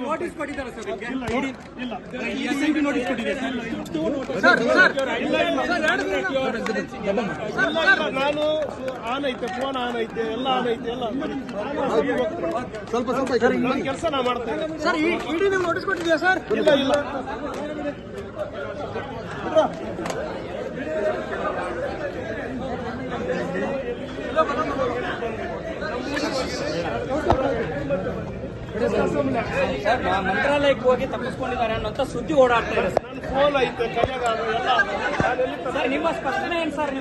Notice ಕೊಟ್ಟಿದ್ದಾರೆ sir. ನಾನು on ಐತೆ, ಫೋನ್ ಆನ್ ಐತೆ, ಎಲ್ಲ ಆನ್ ಐತೆ, ಎಲ್ಲ ಸ್ವಲ್ಪ ನನ್ನ ಕೆಲಸ ನಾ ಮಾಡ್ತೇನೆ ಸರ್. ಇಡಿ ನೀವು ನೋಟಿಸ್ ಕೊಟ್ಟಿದ್ದೀರಾ ಸರ್? ಇಲ್ಲ ಇಲ್ಲ ಮಂತ್ರಾಲಯಕ್ಕೆ ಹೋಗಿ ತಪ್ಪಿಸ್ಕೊಂಡಿದ್ದಾರೆ ಅನ್ನೋಂಥ ಸುದ್ದಿ ಓಡಾಡ್ತಾ ಇದೆ. ನನ್ನ ಫೋನ್ ಐತೆ ಕೈಯಾಗ, ಎಲ್ಲ ಸರ್ ನಿಮ್ಮ ಸ್ಪಷ್ಟನೆ ಏನು ಸರ್?